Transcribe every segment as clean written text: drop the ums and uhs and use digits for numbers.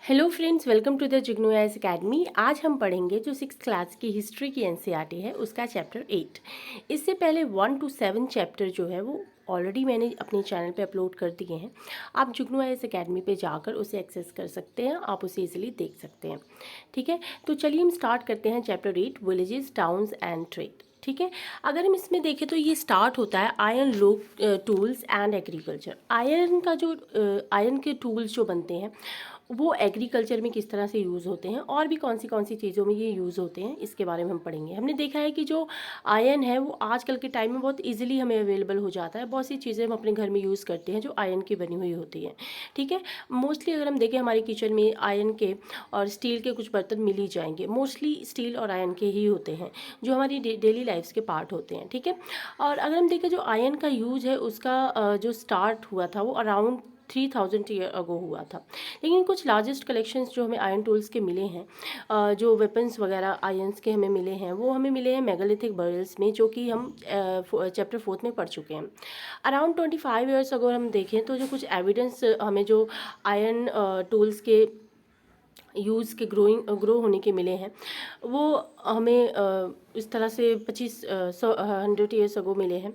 Hello friends, welcome to the Jigno IAS academy. आज हम पढ़ेंगे जो 6th क्लास की हिस्ट्री की एनसीईआरटी है उसका चैप्टर 8। इससे पहले 1 to 7 चैप्टर जो है वो ऑलरेडी मैंने अपने चैनल पे अपलोड कर दिए हैं। आप जिग्नो आईएएस अकेडमी पे जाकर उसे एक्सेस कर सकते हैं, आप उसे इजीली देख सकते हैं। ठीक है, तो चलिए हम स्टार्ट करते हैं chapter 8, villages, towns and trade. ठीक है, अगर हम इसमें देखें तो ये स्टार्ट होता है आयरन लोग टूल्स एंड एग्रीकल्चर। आयरन का जो आयरन के टूल्स जो बनते हैं वो एग्रीकल्चर में किस तरह से यूज़ होते हैं और भी कौन सी चीज़ों में ये यूज़ होते हैं, इसके बारे में हम पढ़ेंगे। हमने देखा है कि जो आयरन है वो आजकल के टाइम में बहुत इजीली हमें अवेलेबल हो जाता है। बहुत सी चीज़ें हम अपने घर में यूज़ करते हैं जो आयरन की बनी हुई होती हैं। ठीक है, मोस्टली अगर हम देखें हमारे किचन में आयरन के और स्टील के कुछ बर्तन मिल ही जाएंगे। मोस्टली स्टील और आयरन के ही होते हैं जो हमारी डेली लाइफ्स के पार्ट होते हैं। ठीक है, और अगर हम देखें जो आयरन का यूज़ है उसका जो स्टार्ट हुआ था वो अराउंड 3000 ईयर अगो हुआ था। लेकिन कुछ लार्जेस्ट कलेक्शंस जो हमें आयरन टूल्स के मिले हैं, जो वेपन्स वगैरह आयरन्स के हमें मिले हैं, वो हमें मिले हैं मेगालिथिक बर्ल्स में, जो कि हम चैप्टर 4 में पढ़ चुके हैं। अराउंड 25 ईयर्स अगर हम देखें तो जो कुछ एविडेंस हमें जो आयरन टूल्स के यूज़ के ग्रो होने के मिले हैं वो हमें इस तरह से 100 ईयर्स अगो मिले हैं।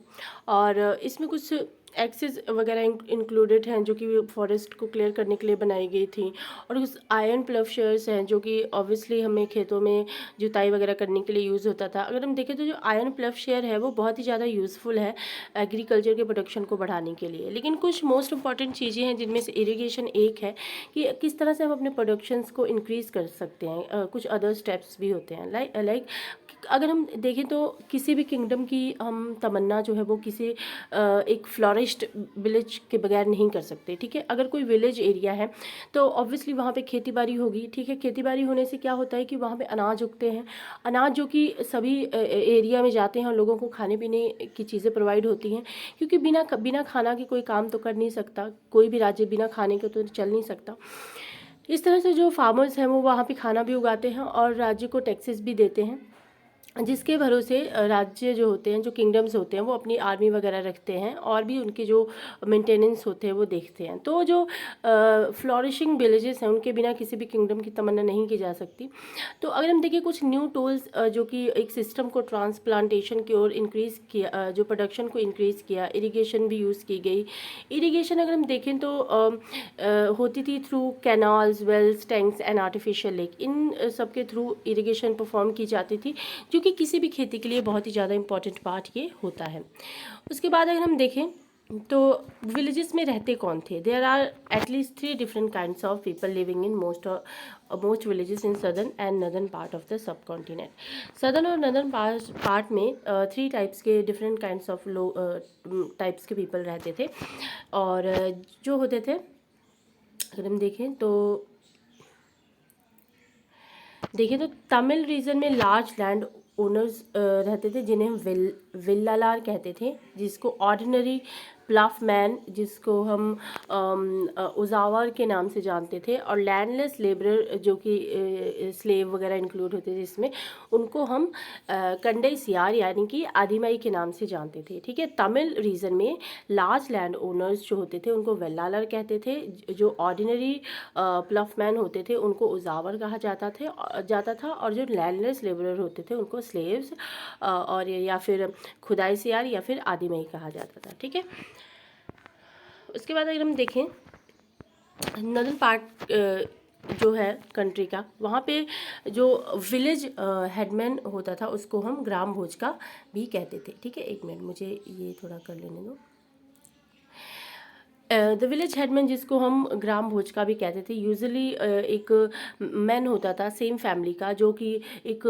और इसमें कुछ एक्सेस वगैरह इंक्लूडेड हैं जो कि फॉरेस्ट को क्लियर करने के लिए बनाई गई थी। और कुछ आयरन प्लवशर्स हैं जो कि ऑब्वियसली हमें खेतों में जुताई वगैरह करने के लिए यूज़ होता था। अगर हम देखें तो जो आयरन प्लवशर है वो बहुत ही ज़्यादा यूज़फुल है एग्रीकल्चर के प्रोडक्शन को बढ़ाने के लिए। लेकिन कुछ मोस्ट इंपॉर्टेंट चीज़ें हैं जिनमें से इरिगेशन एक है कि किस तरह से हम अपने प्रोडक्शंस को इंक्रीज़ कर सकते हैं। कुछ अदर स्टेप्स भी होते हैं लाइक अगर हम देखें तो किसी भी किंगडम की हम तमन्ना जो है वो किसी एक फ्लोरिश्ड विलेज के बगैर नहीं कर सकते। ठीक है, अगर कोई विलेज एरिया है तो ऑब्वियसली वहाँ पे खेती बाड़ी होगी। ठीक है, खेती बाड़ी होने से क्या होता है कि वहाँ पे अनाज उगते हैं, अनाज जो कि सभी एरिया में जाते हैं और लोगों को खाने पीने की चीज़ें प्रोवाइड होती हैं। क्योंकि बिना बिना खाना के कोई काम तो कर नहीं सकता, कोई भी राज्य बिना खाने के तो चल नहीं सकता। इस तरह से जो फार्मर्स हैं वो वहाँ पे खाना भी उगाते हैं और राज्य को टैक्सेस भी देते हैं, जिसके भरोसे राज्य जो होते हैं, जो किंगडम्स होते हैं, वो अपनी आर्मी वगैरह रखते हैं और भी उनके जो मेंटेनेंस होते हैं वो देखते हैं। तो जो फ्लोरिशिंग विलेजेस हैं उनके बिना किसी भी किंगडम की तमन्ना नहीं की जा सकती। तो अगर हम देखिए कुछ न्यू टूल्स जो कि एक सिस्टम को ट्रांसप्लांटेशन की ओर इंक्रीज़ किया, जो प्रोडक्शन को इंक्रीज़ किया, इरीगेशन भी यूज़ की गई। इरीगेशन अगर हम देखें तो होती थी through canals, wells, tanks and artificial lake. इन सब के थ्रू इरीगेशन परफॉर्म की जाती थी, जो कि किसी भी खेती के लिए बहुत ही ज़्यादा इंपॉर्टेंट पार्ट ये होता है। उसके बाद अगर हम देखें तो विलेजेस में रहते कौन थे। There are at least 3 different kinds of people living in most villages in southern and northern part of the subcontinent. Southern और नदर्न पार्ट में 3 टाइप्स के डिफरेंट काइंड्स ऑफ टाइप्स के पीपल रहते थे। और जो होते थे अगर हम देखें तो तमिल रीजन में लार्ज लैंड ओनर्स रहते थे जिन्हें हम विल्लालार कहते थे, जिसको ऑर्डिनरी प्लाफ मैन, जिसको हम उजावर के नाम से जानते थे, और लैंडलेस लेबरर जो कि स्लेव वगैरह इंक्लूड होते थे जिसमें, उनको हम कंडई सियार यानी कि आदिमाई के नाम से जानते थे। ठीक है, तमिल रीजन में लार्ज लैंड ओनर्स जो होते थे उनको वेल्लालर कहते थे, जो ऑर्डिनरी प्लफ मैन होते थे उनको उजावर कहा जाता था, और जो लैंडलेस लेबरर होते थे उनको स्लेव्स और या फिर खुदाई सियार या फिर आदिमाई कहा जाता था। ठीक है, उसके बाद अगर हम देखें नदर्न पार्ट जो है कंट्री का, वहाँ पे जो विलेज हेडमैन होता था उसको हम ग्राम भोज का भी कहते थे। ठीक है, एक मिनट मुझे ये थोड़ा कर लेने दो। द विलेज हेडमैन, जिसको हम ग्राम भोज का भी कहते थे, यूजुअली एक मैन होता था सेम फैमिली का जो कि एक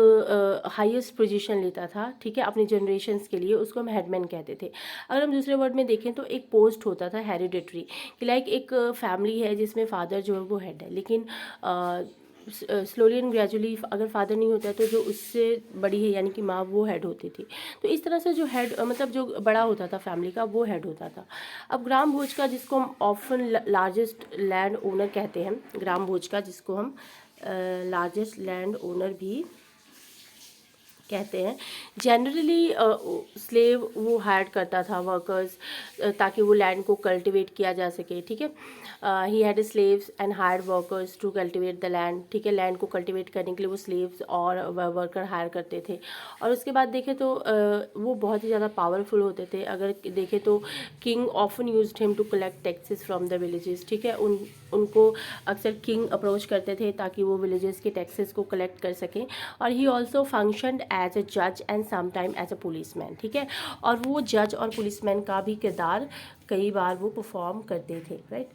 हाईएस्ट पोजीशन लेता था। ठीक है, अपने जनरेशन्स के लिए उसको हम हेडमैन कहते थे। अगर हम दूसरे वर्ड में देखें तो एक पोस्ट होता था हेरिडेटरी, कि लाइक एक फैमिली है जिसमें फादर जो है वो हेड है, लेकिन स्लोली एंड ग्रेजुअली अगर फादर नहीं होता है तो जो उससे बड़ी है यानी कि माँ, वो हेड होती थी। तो इस तरह से जो हेड मतलब जो बड़ा होता था फैमिली का वो हेड होता था। अब ग्राम भोज का, जिसको हम ऑफन लार्जेस्ट लैंड ओनर कहते हैं, ग्राम भोज का जिसको हम लार्जेस्ट लैंड ओनर भी कहते हैं। जनरली स्लेव वो हायर करता था वर्कर्स ताकि वो लैंड को कल्टिवेट किया जा सके, ठीक है। He had slaves and hire workers to cultivate the land, ठीक है। लैंड को कल्टिवेट करने के लिए वो स्लेव्स और वर्कर हायर करते थे। और उसके बाद देखें तो वो बहुत ही ज़्यादा पावरफुल होते थे। अगर देखें तो king often used him to collect taxes from the villages, ठीक है। उनको अक्सर किंग अप्रोच करते थे ताकि वो विलेजेस के टैक्सेस को कलेक्ट कर सकें। और he also functioned as a जज and sometime as a policeman, ठीक है। और वो जज और पुलिसमैन का भी किरदार कई बार वो परफॉर्म करते थे, राइट।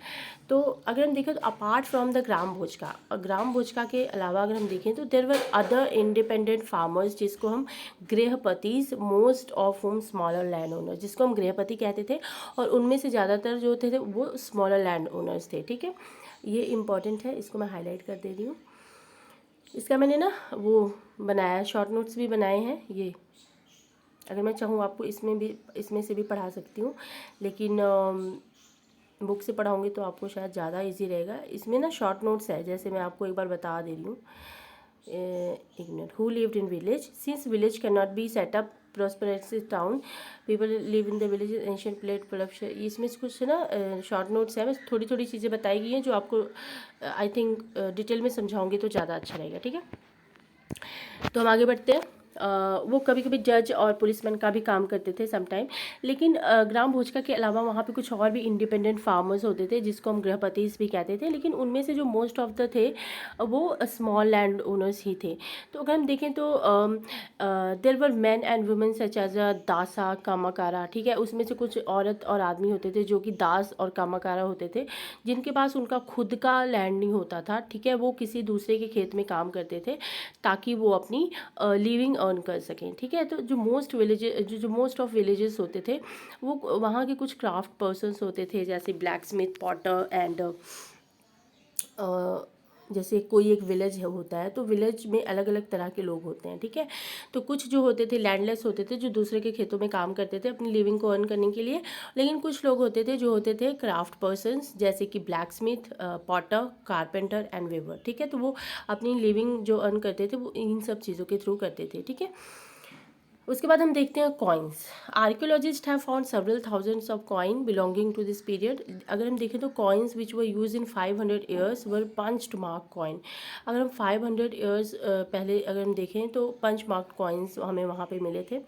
तो अगर हम देखें तो apart from the gram bhojaka, ग्राम भोजका के अलावा अगर हम देखें तो there were other independent farmers जिसको हम grihapatis, most of whom smaller land owner, जिसको हम गृहपति कहते थे। और उनमें से ज़्यादातर जो थे वो स्मॉलर लैंड ओनर्स थे, ठीक है। ये इंपॉर्टेंट है, इसको मैं हाईलाइट कर दे रही हूँ। इसका मैंने ना वो बनाया, शॉर्ट नोट्स भी बनाए हैं। ये अगर मैं चाहूँ आपको इसमें से भी पढ़ा सकती हूँ, लेकिन बुक से पढ़ाऊँगी तो आपको शायद ज़्यादा इजी रहेगा। इसमें ना शॉर्ट नोट्स है, जैसे मैं आपको एक बार बता दे रही हूँ। एक minute. Who lived in village, since village can not be set up prosperous town, people live in the village, ancient plate production। इसमें कुछ ना शॉर्ट नोट्स है, बस थोड़ी थोड़ी चीज़ें बताई गई हैं जो आपको आई थिंक डिटेल में समझाऊंगी तो ज़्यादा अच्छा रहेगा, ठीक है। तो हम आगे बढ़ते हैं। वो कभी कभी जज और पुलिसमैन का भी काम करते थे समटाइम, लेकिन ग्राम भोजका के अलावा वहाँ पे कुछ और भी इंडिपेंडेंट फार्मर्स होते थे जिसको हम गृहपतिस भी कहते थे, लेकिन उनमें से जो मोस्ट ऑफ द थे वो स्मॉल लैंड ओनर्स ही थे। तो अगर हम देखें तो there were man and women such as a dasa, kammakara, ठीक है। उसमें से कुछ औरत और आदमी होते थे जो कि दास और कामाकारा होते थे, जिनके पास उनका खुद का लैंड नहीं होता था, ठीक है। वो किसी दूसरे के खेत में काम करते थे ताकि वो अपनी लिविंग अर्न कर सकें, ठीक है। तो जो मोस्ट ऑफ विलेजेस होते थे वो वहाँ के कुछ क्राफ्ट पर्सन्स होते थे, जैसे ब्लैक स्मिथ, पॉटर एंड जैसे कोई एक विलेज है होता है तो विलेज में अलग अलग तरह के लोग होते हैं, ठीक है। तो कुछ जो होते थे लैंडलेस होते थे जो दूसरे के खेतों में काम करते थे अपनी लिविंग को अर्न करने के लिए, लेकिन कुछ लोग होते थे जो होते थे क्राफ्ट पर्सन्स, जैसे कि blacksmith, potter, carpenter and weaver, ठीक है। तो वो अपनी लिविंग जो अर्न करते थे वो इन सब चीज़ों के थ्रू करते थे, ठीक है। उसके बाद हम देखते हैं coins. Archaeologist have found several thousands of coin belonging to this period. अगर हम देखें तो coins which were use in 500 years were punched mark coin. अगर हम 500 ईयर्स पहले अगर हम देखें तो पंच मार्क कॉइन्स हमें वहाँ पे मिले थे,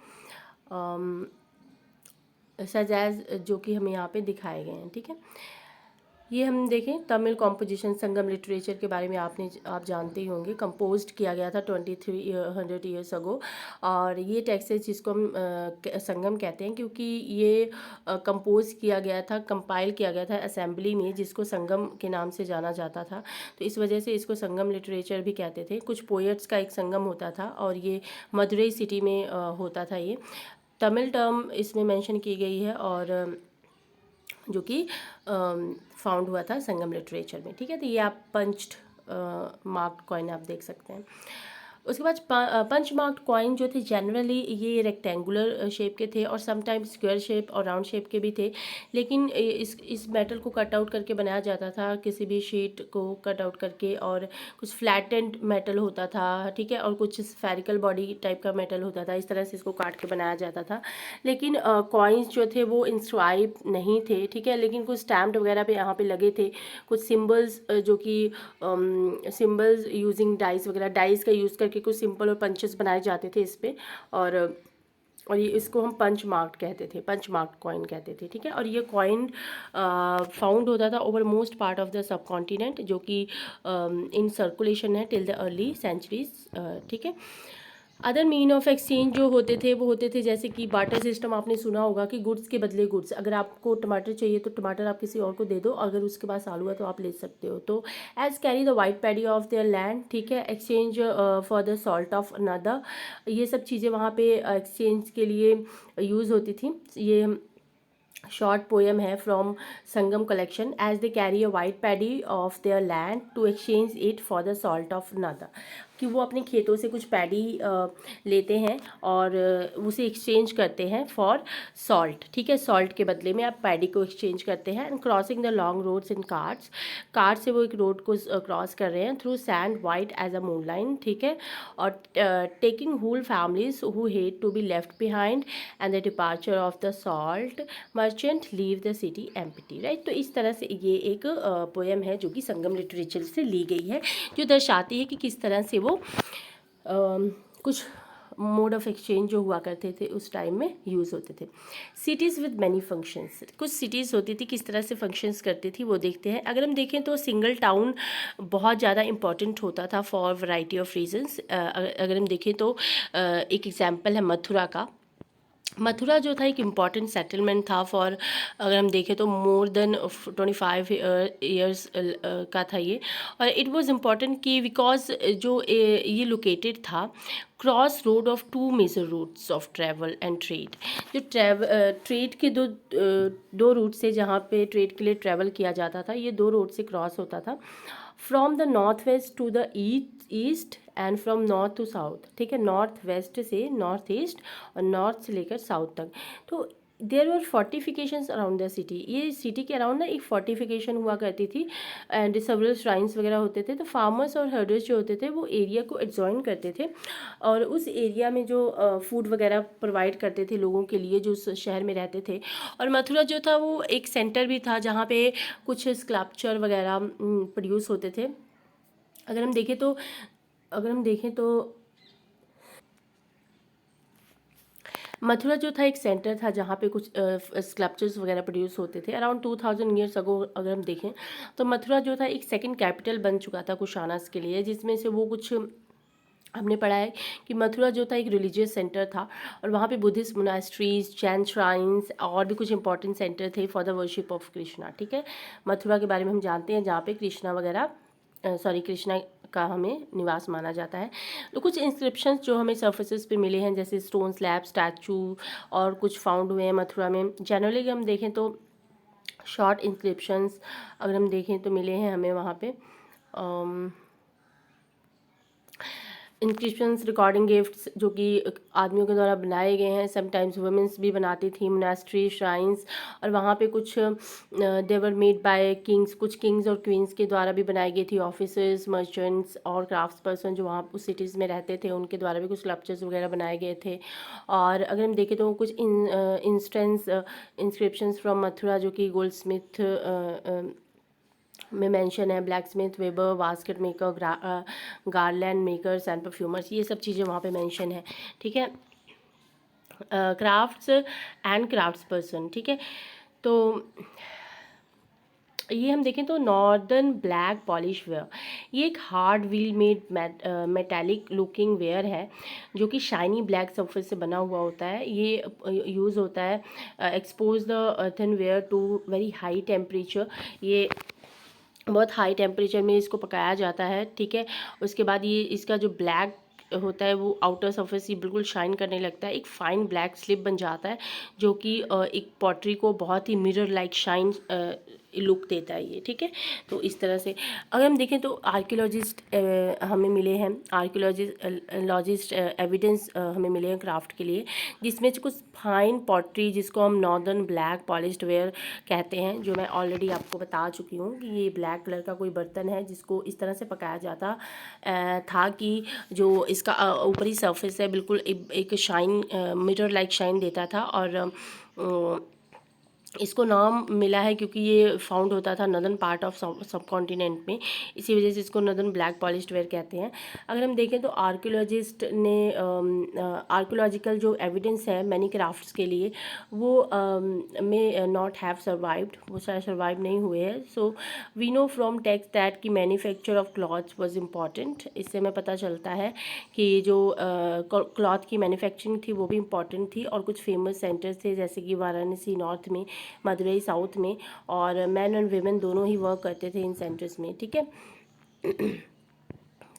सच एज जो कि हमें यहाँ पे दिखाए गए हैं, ठीक है। ये हम देखें तमिल कॉम्पोजिशन संगम लिटरेचर के बारे में आप जानते ही होंगे। कंपोज्ड किया गया था 2300 ईयर्स अगो। और ये टेक्स्ट है जिसको हम संगम कहते हैं क्योंकि ये कंपोज किया गया था, कंपाइल किया गया था असेंबली में, जिसको संगम के नाम से जाना जाता था। तो इस वजह से इसको संगम लिटरेचर भी कहते थे। कुछ पोएट्स का एक संगम होता था और ये मदुरई सिटी में होता था। ये तमिल टर्म इसमें मेंशन की गई है और जो कि फाउंड हुआ था संगम लिटरेचर में, ठीक है। तो ये आप पंच्ड मार्क्ड कॉइन आप देख सकते हैं। उसके बाद पंच मार्क्ड कॉइन जो थे जनरली ये रेक्टेंगुलर शेप के थे और समटाइम्स स्क्वायर शेप और राउंड शेप के भी थे, लेकिन इस मेटल को कट आउट करके बनाया जाता था, किसी भी शीट को कट आउट करके। और कुछ फ्लैटेंड मेटल होता था, ठीक है, और कुछ स्फेरिकल बॉडी टाइप का मेटल होता था। इस तरह से इसको काट के बनाया जाता था। लेकिन कॉइन्स जो थे वो इंस्क्राइब नहीं थे, ठीक है, लेकिन कुछ स्टैम्प वगैरह पे यहाँ पे लगे थे। कुछ सिम्बल्स जो कि सिम्बल्स यूजिंग डाइस वगैरह, डाइस का यूज़ करके कुछ सिंपल और पंचेस बनाए जाते थे इस पर। और ये इसको हम पंच मार्क्ड कहते थे, पंच मार्क्ड कॉइन कहते थे, ठीक है। और ये कॉइन फाउंड होता था over most part of the subcontinent, जो कि इन सर्कुलेशन है टिल द अर्ली सेंचुरीज, ठीक है। अदर मीन ऑफ एक्सचेंज जो होते थे वो होते थे जैसे कि बार्टर सिस्टम आपने सुना होगा कि गुड्स के बदले गुड्स। अगर आपको टमाटर चाहिए तो टमाटर आप किसी और को दे दो, अगर उसके पास आलू है तो आप ले सकते हो। तो as carry the white paddy of their land, ठीक है, exchange for the salt of another, ये सब चीज़ें वहाँ पे एक्सचेंज के लिए यूज़ होती थी। ये शॉर्ट पोएम है from Sangam collection. As they carry a white paddy of their land to exchange it for the salt of नादा। कि वो अपने खेतों से कुछ पैडी लेते हैं और उसे एक्सचेंज करते हैं फॉर सॉल्ट, ठीक है, सॉल्ट के बदले में आप पैडी को एक्सचेंज करते हैं। And crossing the long roads in carts, car से वो एक रोड को क्रॉस कर रहे हैं through sand white as a moonlight, ठीक है, और taking whole families who hate to be left behind and the departure of the salt merchant leave the city empty, right. तो इस तरह से ये एक पोएम है जो कि संगम लिटरेचर से ली गई है, जो दर्शाती है कि किस तरह से वो कुछ मोड ऑफ एक्सचेंज जो हुआ करते थे उस टाइम में यूज़ होते थे। सिटीज़ विद मैनी फंक्शंस, कुछ सिटीज़ होती थी किस तरह से फंक्शंस करती थी वो देखते हैं। अगर हम देखें तो सिंगल टाउन बहुत ज़्यादा इंपॉर्टेंट होता था फॉर वैरायटी ऑफ रीजंस। अगर हम देखें तो एक एग्जांपल है मथुरा का। मथुरा जो था एक इम्पॉर्टेंट सेटलमेंट था फॉर, अगर हम देखें तो मोर देन 25 ईयर्स का था ये। और इट वाज इम्पॉर्टेंट कि बिकॉज जो ये लोकेटेड था cross road of two major routes of travel and trade. जो ट्रेड के दो रूट से जहाँ पे ट्रेड के लिए ट्रैवल किया जाता था, ये दो रोड से क्रॉस होता था, from the north west to the east and from north to south, ठीक है, नॉर्थ वेस्ट से नॉर्थ ईस्ट और नॉर्थ से लेकर साउथ तक। तो there were fortifications around the city, ये सिटी के अराउंड ना एक फोर्टिफिकेशन हुआ करती थी एंड सेवरल श्राइन्स वगैरह होते थे। तो फार्मर्स और हर्डर्स जो होते थे वो एरिया को एडजॉइन करते थे और उस एरिया में जो फूड वगैरह प्रोवाइड करते थे लोगों के लिए जो उस शहर में रहते थे। और मथुरा जो था वो एक सेंटर भी था जहाँ पे कुछ स्कल्पचर वगैरह प्रोड्यूस होते थे। अगर हम देखें तो मथुरा जो था एक सेंटर था जहाँ पे कुछ स्कल्पचर्स वगैरह प्रोड्यूस होते थे अराउंड 2000 ईयर्स अगो। अगर हम देखें तो मथुरा जो था एक सेकंड कैपिटल बन चुका था कुशानास के लिए, जिसमें से वो कुछ हमने पढ़ा है कि मथुरा जो था एक रिलीजियस सेंटर था और वहाँ पे बुद्धिस्ट मोनास्ट्रीज, जैन श्राइन्स और भी कुछ इंपॉर्टेंट सेंटर थे for the worship of Krishna, ठीक है। मथुरा के बारे में हम जानते हैं जहाँ पे कृष्णा वगैरह कृष्णा का हमें निवास माना जाता है। तो कुछ इंस्क्रिप्शंस जो हमें सर्फेसेस पे मिले हैं जैसे स्टोन स्लैब, स्टैचू और कुछ फाउंड हुए हैं मथुरा में। जनरली हम देखें तो शॉर्ट इंस्क्रिप्शंस अगर हम देखें तो मिले हैं हमें वहाँ पे। इंस्क्रिप्शंस रिकॉर्डिंग गिफ्ट्स जो कि आदमियों के द्वारा बनाए गए हैं, समटाइम्स वुमेंस भी बनाती थी, मोनास्ट्री, श्राइन्स, और वहाँ पे कुछ दे वर मेड बाय किंग्स, कुछ किंग्स और क्वींस के द्वारा भी बनाई गई थी। ऑफिसर्स, मर्चेंट्स और क्राफ्ट्स पर्सन जो वहाँ उस सिटीज़ में रहते थे उनके द्वारा भी कुछ स्कल्पचर्स वगैरह बनाए गए थे। और अगर हम देखें तो कुछ इंस्टेंस इंस्क्रिप्शंस फ्रॉम मथुरा जो कि गोल्ड स्मिथ में मेंशन है, black smith, weaver, basket maker, garland makers and perfumers, ये सब चीज़ें वहाँ पे मेंशन है, ठीक है। क्राफ्ट्स एंड क्राफ्ट्स पर्सन, ठीक है। तो ये हम देखें तो नॉर्दर्न ब्लैक पॉलिश वेयर, ये एक hard wheel made metallic looking ware है जो कि शाइनी ब्लैक सरफेस से बना हुआ होता है। ये यूज़ होता है expose the earthenware to very high temperature, ये बहुत हाई टेम्परेचर में इसको पकाया जाता है, ठीक है। उसके बाद ये इसका जो ब्लैक होता है वो आउटर सरफेस ये बिल्कुल शाइन करने लगता है, एक फाइन ब्लैक स्लिप बन जाता है जो कि एक पॉटरी को बहुत ही मिरर लाइक शाइन लुक देता है ये, ठीक है। तो इस तरह से अगर हम देखें तो आर्कियोलॉजिस्ट हमें मिले हैं, आर्कियोलॉजिस्ट एविडेंस हमें मिले हैं क्राफ्ट के लिए, जिसमें कुछ फाइन पॉटरी जिसको हम नॉर्दर्न ब्लैक पॉलिश्ड वेयर कहते हैं, जो मैं ऑलरेडी आपको बता चुकी हूँ कि ये ब्लैक कलर का कोई बर्तन है जिसको इस तरह से पकाया जाता था कि जो इसका ऊपरी सरफेस है बिल्कुल एक शाइन मिरर लाइक शाइन देता था। और इसको नाम मिला है क्योंकि ये फाउंड होता था नदर्न पार्ट ऑफ सब कॉन्टिनेंट में, इसी वजह से इसको नदर्न ब्लैक पॉलिश्ड वेयर कहते हैं। अगर हम देखें तो आर्कियोलॉजिस्ट ने आर्कियोलॉजिकल जो एविडेंस है मैनी क्राफ्ट्स के लिए वो मे नॉट हैव सर्वाइव्ड, वो शायद सर्वाइव नहीं हुए हैं। So we know from text that कि manufacture of clothes was important, इससे हमें पता चलता है कि जो क्लॉथ की मैन्युफैक्चरिंग थी वो भी इम्पॉर्टेंट थी। और कुछ फेमस सेंटर्स थे जैसे कि वाराणसी नॉर्थ में, मदुरई साउथ में, और मैन एंड वेमेन दोनों ही वर्क करते थे इन सेंटर्स में, ठीक है।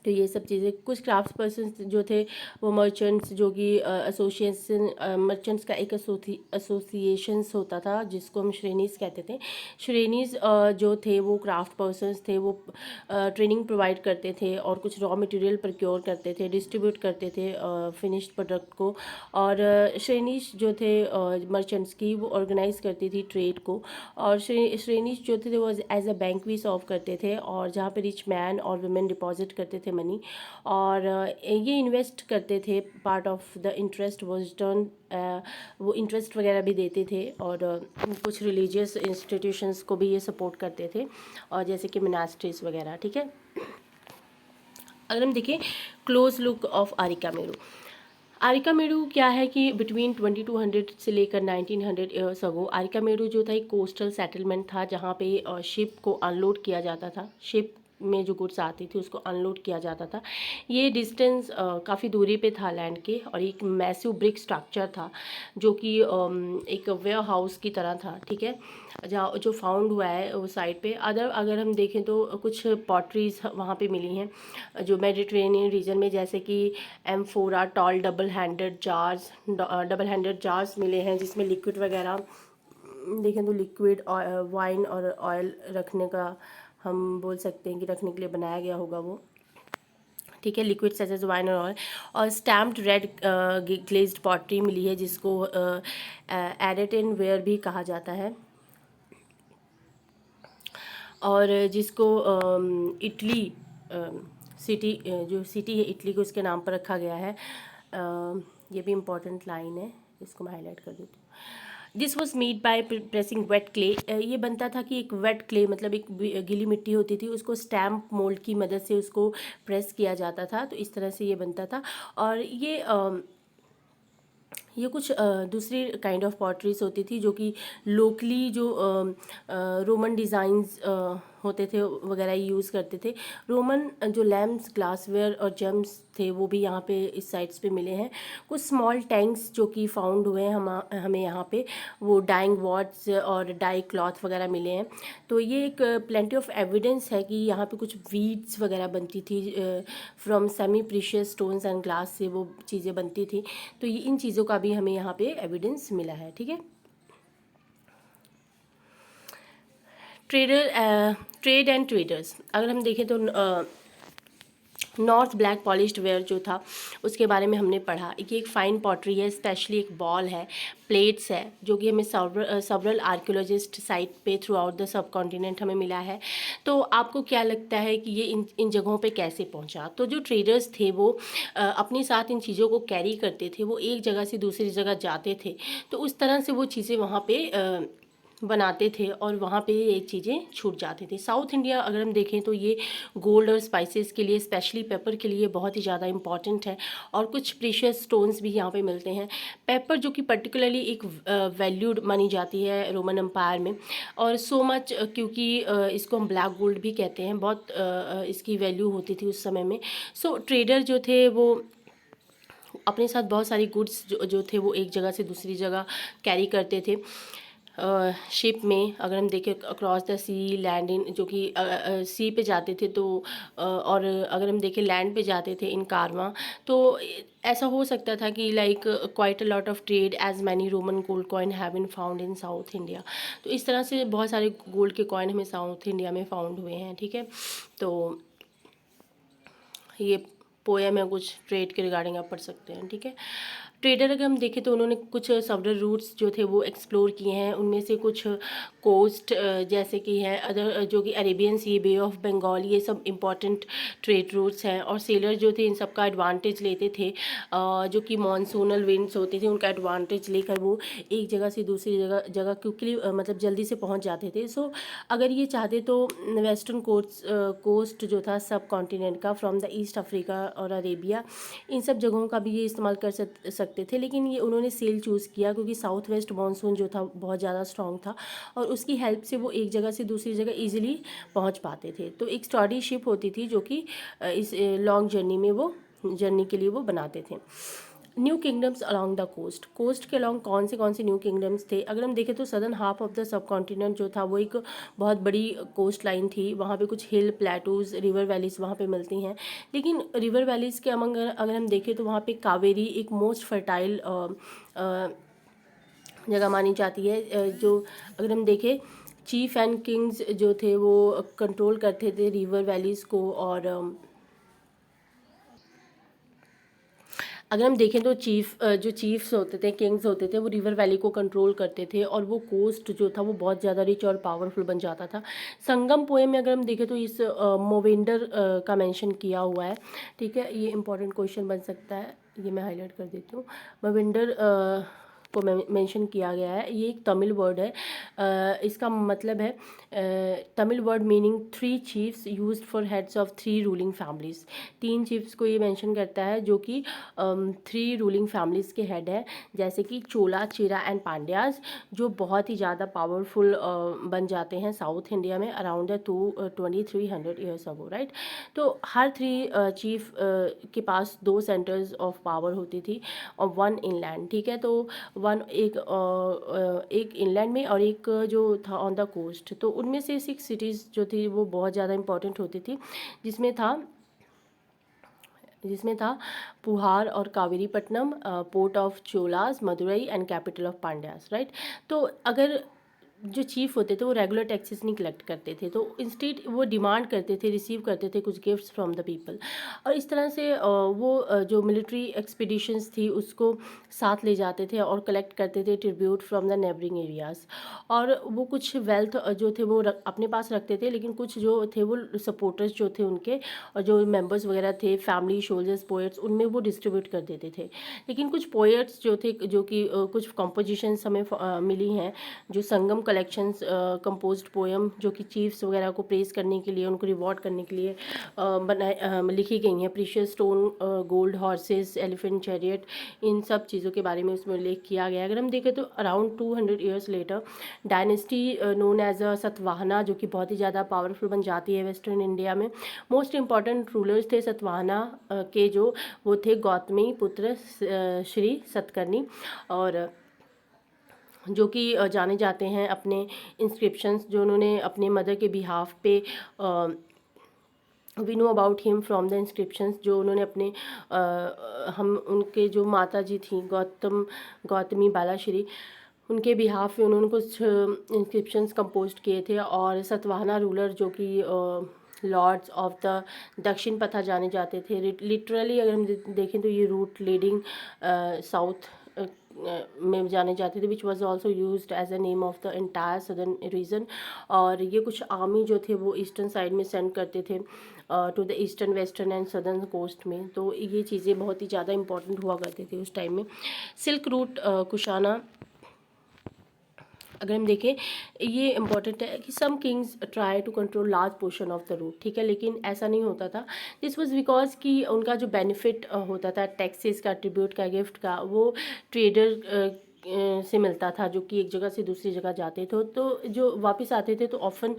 तो ये सब चीज़ें, कुछ क्राफ्ट पर्सन जो थे वो मर्चेंट्स, जो कि एसोसिएशन, मर्चेंट्स का एक एसोसिएशंस होता था जिसको हम श्रेणीज कहते थे। श्रेणीज जो थे वो क्राफ्ट पर्सनस थे, वो ट्रेनिंग प्रोवाइड करते थे और कुछ रॉ मटेरियल प्रोक्योर करते थे, डिस्ट्रीब्यूट करते थे फिनिश्ड प्रोडक्ट को। और श्रेणीज जो थे मर्चेंट्स की, वो ऑर्गेनाइज करती थी ट्रेड को। और श्रेणीज जो थे वो एज अ बैंक भी सर्व करते थे, और जहाँ पे रिच मैन और वुमेन डिपॉजिट करते थे मनी, और ये इन्वेस्ट करते थे। Part of the interest was turn, वो इंटरेस्ट वगैरह भी देते थे, और कुछ रिलीजियस इंस्टीट्यूशंस को भी ये सपोर्ट करते थे, और जैसे कि मोनास्ट्रीज वगैरह। ठीक है, अगर हम देखें क्लोज लुक ऑफ आरिकामेरू। आरिकामेरू क्या है कि बिटवीन 2200 से लेकर 1900 ईयर्स अगो आरिकामेरू जो था एक कोस्टल सेटलमेंट था, जहाँ पे शिप को अनलोड किया जाता था। शिप में जो गुड्स आती थी उसको अनलोड किया जाता था। ये डिस्टेंस काफ़ी दूरी पे था लैंड के, और एक मैसिव ब्रिक स्ट्रक्चर था जो कि एक वेयर हाउस की तरह था। ठीक है, जहाँ जो फाउंड हुआ है उस साइड पे। अगर हम देखें तो कुछ पॉटरीज वहाँ पे मिली हैं जो मेडिटेरेनियन रीजन में, जैसे कि amphora tall double handed jars मिले हैं जिसमें लिक्विड वगैरह देखें तो लिक्विड वाइन और ऑयल रखने का, हम बोल सकते हैं कि रखने के लिए बनाया गया होगा वो। ठीक है, लिक्विड सच एज वाइन और ऑयल, और स्टैम्प्ड रेड ग्लेज्ड पॉटरी मिली है जिसको एडेटिन वेयर भी कहा जाता है, और जिसको इटली सिटी, जो सिटी है इटली को उसके नाम पर रखा गया है। ये भी इम्पॉर्टेंट लाइन है, इसको मैं हाईलाइट कर देती हूँ। This was made by pressing wait clay. ये बनता था कि एक वेट क्ले मतलब एक गीली मिट्टी होती थी, उसको स्टैम्प मोल्ड की मदद से उसको प्रेस किया जाता था, तो इस तरह से ये बनता था। और ये कुछ दूसरी काइंड ऑफ पॉटरीज होती थी जो कि लोकली जो रोमन डिज़ाइंस होते थे वगैरह यूज़ करते थे। रोमन जो लैम्प्स, ग्लासवेयर और जेम्स थे वो भी यहाँ पे इस साइट्स पे मिले हैं। कुछ स्मॉल टैंक्स जो कि फाउंड हुए हैं हमें यहाँ पे, वो डाइंग वॉट्स और डाई क्लॉथ वगैरह मिले हैं। तो ये एक प्लेंटी ऑफ एविडेंस है कि यहाँ पे कुछ वीड्स वगैरह बनती थी, from semi precious stones and glass से वो चीज़ें बनती थी। तो ये इन चीज़ों का भी हमें यहाँ पे एविडेंस मिला है। ठीक है, ट्रेड एंड ट्रेडर्स अगर हम देखें तो नॉर्थ ब्लैक पॉलिश्ड वेयर जो था उसके बारे में हमने पढ़ा। ये एक फ़ाइन पॉटरी है, स्पेशली एक बॉल है, प्लेट्स है, जो कि हमें सेवरल आर्कियोलॉजिस्ट साइट पे through out the sub continent हमें मिला है। तो आपको क्या लगता है कि ये इन जगहों पे कैसे पहुंचा? तो जो ट्रेडर्स थे वो अपने साथ इन चीज़ों को कैरी करते थे, वो एक जगह से दूसरी जगह जाते थे, तो उस तरह से वो चीज़ें वहाँ पे बनाते थे और वहाँ पे ये चीज़ें छूट जाती थी। साउथ इंडिया अगर हम देखें तो ये गोल्ड और स्पाइसेस के लिए, स्पेशली पेपर के लिए बहुत ही ज़्यादा इम्पॉर्टेंट है, और कुछ प्रीशियस स्टोन्स भी यहाँ पे मिलते हैं। पेपर जो कि पर्टिकुलरली एक वैल्यूड मानी जाती है रोमन एम्पायर में, और सो मच क्योंकि इसको हम ब्लैक गोल्ड भी कहते हैं, बहुत इसकी वैल्यू होती थी उस समय में। सो ट्रेडर जो थे वो अपने साथ बहुत सारी गुड्स जो थे वो एक जगह से दूसरी जगह कैरी करते थे शिप में। अगर हम देखें across the sea, land in, जो कि सी पे जाते थे तो और अगर हम देखें लैंड पे जाते थे इन कारवां, तो ऐसा हो सकता था कि like quite a lot of trade as many Roman gold coin have been found in South India. तो इस तरह से बहुत सारे गोल्ड के कॉइन हमें साउथ इंडिया में फाउंड हुए हैं। ठीक है, तो ये पोएम है, कुछ ट्रेड के रिगार्डिंग आप पढ़ सकते हैं। ठीक है, ट्रेडर अगर हम देखें तो उन्होंने कुछ सेवरल रूट्स जो थे वो एक्सप्लोर किए हैं, उनमें से कुछ कोस्ट जैसे कि है अदर, जो कि Arabian Sea, Bay of Bengal, ये सब इम्पॉर्टेंट ट्रेड रूट्स हैं। और सेलर जो थे इन सब का एडवांटेज लेते थे, जो कि मानसूनल विंड्स होते थे उनका एडवांटेज लेकर वो एक जगह से दूसरी जगह क्विकली मतलब जल्दी से पहुंच जाते थे। सो अगर ये चाहते तो वेस्टर्न कोस्ट जो था सब कॉन्टिनेंट का, फ्रॉम द ईस्ट अफ्रीका और अरेबिया, इन सब जगहों का भी ये इस्तेमाल कर सकते थे। लेकिन ये उन्होंने सेल चूज़ किया क्योंकि साउथ वेस्ट मानसून जो था बहुत ज़्यादा स्ट्रॉन्ग था, और उसकी हेल्प से वो एक जगह से दूसरी जगह ईजिली पहुंच पाते थे। तो एक स्टडी शिप होती थी जो कि इस लॉन्ग जर्नी में वो जर्नी के लिए वो बनाते थे। New kingdoms along the coast, coast के अलॉन्ग कौन से न्यू किंगडम्स थे? अगर हम देखें तो southern half of the subcontinent जो था वो एक बहुत बड़ी कोस्ट लाइन थी, वहाँ पे कुछ हिल प्लेटूज रिवर वैलीज वहाँ पे मिलती हैं। लेकिन रिवर वैलीज के अमंग अगर हम देखें तो वहाँ पे कावेरी एक मोस्ट फर्टाइल जगह मानी जाती है। जो अगर हम देखें चीफ एंड किंग्स जो थे वो कंट्रोल करते थे रिवर वैलीज़ को, और अगर हम देखें तो जो चीफ्स होते थे, किंग्स होते थे, वो रिवर वैली को कंट्रोल करते थे और वो कोस्ट जो था वो बहुत ज़्यादा रिच और पावरफुल बन जाता था। संगम पोएम में अगर हम देखें तो इस मोवेंडर का मेंशन किया हुआ है। ठीक है, ये इंपॉर्टेंट क्वेश्चन बन सकता है, ये मैं हाईलाइट कर देती हूँ। मोवेंडर को मेंशन किया गया है, ये एक तमिल वर्ड है। इसका मतलब है Tamil word meaning 3 chiefs used for heads of 3 ruling families. 3 chiefs को ये मेंशन करता है जो कि 3 रूलिंग फैमिलीज के हेड है, जैसे कि चोला, चेरा एंड पांड्याज, जो बहुत ही ज़्यादा पावरफुल बन जाते हैं साउथ इंडिया में अराउंड 2300 ईयर्स अगो, राइट। तो हर 3 चीफ के पास 2 सेंटर्स ऑफ पावर होती थी और 1 इनलैंड। ठीक है, तो एक इनलैंड में और एक जो था ऑन द कोस्ट। तो उनमें से 6 सिटीज़ जो थी वो बहुत ज़्यादा इंपॉर्टेंट होती थी, जिसमें था पुहार और Kaveripattinam, port of Cholas, Madurai and capital of Pandyas, right. तो अगर जो चीफ होते थे वो रेगुलर टैक्सेस नहीं कलेक्ट करते थे, तो इंस्टेड वो डिमांड करते थे, रिसीव करते थे कुछ गिफ्ट्स फ्रॉम द पीपल, और इस तरह से वो जो मिलिट्री एक्सपीडिशंस थी उसको साथ ले जाते थे और कलेक्ट करते थे tribute from the neighbouring areas. और वो कुछ वेल्थ जो थे वो अपने पास रखते थे, लेकिन कुछ जो थे वो सपोर्टर्स जो थे उनके और जो मेंबर्स वगैरह थे, फैमिली, सोल्जर्स, पोएट्स, उनमें वो डिस्ट्रीब्यूट कर देते थे। लेकिन कुछ पोएट्स जो थे, जो कि कुछ कॉम्पोजिशंस हमें मिली हैं, जो संगम कलेक्शंस कंपोज्ड पोएम जो कि चीफ्स वगैरह को प्रेज करने के लिए, उनको रिवॉर्ड करने के लिए लिखी गई हैं। Precious stone, gold horses, elephant chariot, इन सब चीज़ों के बारे में उसमें उल्लेख किया गया है। अगर हम देखें तो around 200 years later dynasty known as a Satavahana, जो कि बहुत ही ज़्यादा पावरफुल बन जाती है वेस्टर्न इंडिया में। मोस्ट इंपॉर्टेंट रूलर्स थे सतवाहना के जो वो थे गौतमी पुत्र श्री सतकर्णी, और जो कि जाने जाते हैं अपने इंस्क्रिप्शंस जो उन्होंने अपने मदर के बिहाफ पे we know about him from the inscriptions, जो उन्होंने अपने हम उनके जो माता जी थी गौतमी बालाश्री, उनके बिहाफ पे उन्होंने कुछ इंस्क्रिप्शंस कंपोज किए थे। और सतवाहना रूलर जो कि लॉर्ड्स ऑफ द दक्षिण पथा जाने जाते थे। लिटरली अगर हम देखें तो ये रूट लीडिंग साउथ में जाने जाते थे, which was also use as a name of the entire southern region. और ये कुछ आर्मी जो थे वो ईस्टर्न साइड में सेंड करते थे to the eastern, western and southern coast में। तो ये चीज़ें बहुत ही ज़्यादा इंपॉर्टेंट हुआ करते थे उस टाइम में। सिल्क रूट कुशाना अगर हम देखें, ये इम्पॉर्टेंट है कि some kings try to control large portion of the route. ठीक है, लेकिन ऐसा नहीं होता था। दिस वाज बिकॉज कि उनका जो बेनिफिट होता था टैक्सेस का, ट्रिब्यूट का, गिफ्ट का, वो ट्रेडर से मिलता था, जो कि एक जगह से दूसरी जगह जाते थे। तो जो वापस आते थे तो ऑफन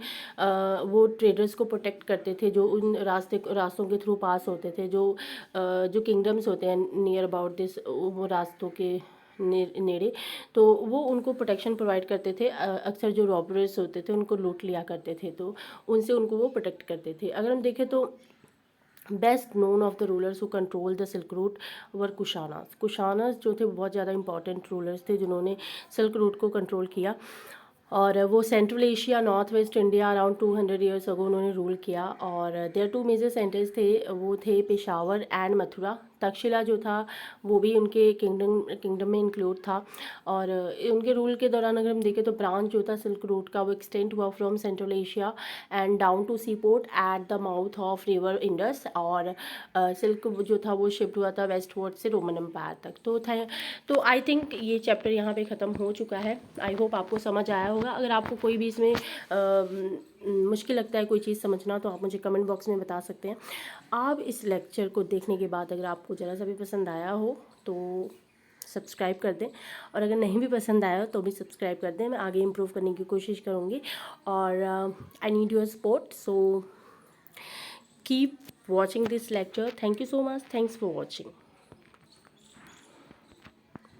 वो ट्रेडर्स को प्रोटेक्ट करते थे जो उन रास्तों के थ्रू पास होते थे। जो किंगडम्स होते हैं नियर अबाउट दिस, वो रास्तों के नेड़े, तो वो उनको प्रोटेक्शन प्रोवाइड करते थे। अक्सर जो रॉबर्स होते थे उनको लूट लिया करते थे, तो उनसे उनको वो प्रोटेक्ट करते थे। अगर हम देखें तो best known of the rulers who control the silk route were Kushanas जो थे बहुत ज़्यादा इंपॉर्टेंट रूलर्स थे जिन्होंने सिल्क रूट को कंट्रोल किया। और वो central Asia, north west India around 200 years ago उन्होंने रूल किया। और देयर 2 मेजर सेंटर्स थे, वो थे पेशावर एंड मथुरा। तक्षशिला जो था वो भी उनके किंगडम में इंक्लूड था। और उनके रूल के दौरान अगर हम देखें तो ब्रांच जो था सिल्क रूट का वो एक्सटेंड हुआ from Central Asia and down to sea port at the mouth of river Indus. और सिल्क जो था वो शिफ्ट हुआ था वेस्टवर्ड से रोमन एम्पायर तक। तो आई थिंक ये चैप्टर यहाँ पे ख़त्म हो चुका है। आई होप आपको समझ आया होगा। अगर आपको कोई भी इसमें मुश्किल लगता है कोई चीज़ समझना, तो आप मुझे कमेंट बॉक्स में बता सकते हैं। आप इस लेक्चर को देखने के बाद अगर आपको ज़रा सा भी पसंद आया हो तो सब्सक्राइब कर दें, और अगर नहीं भी पसंद आया हो तो भी सब्सक्राइब कर दें। मैं आगे इम्प्रूव करने की कोशिश करूँगी, और I need your support, so keep watching this lecture. Thank you so much, thanks for watching.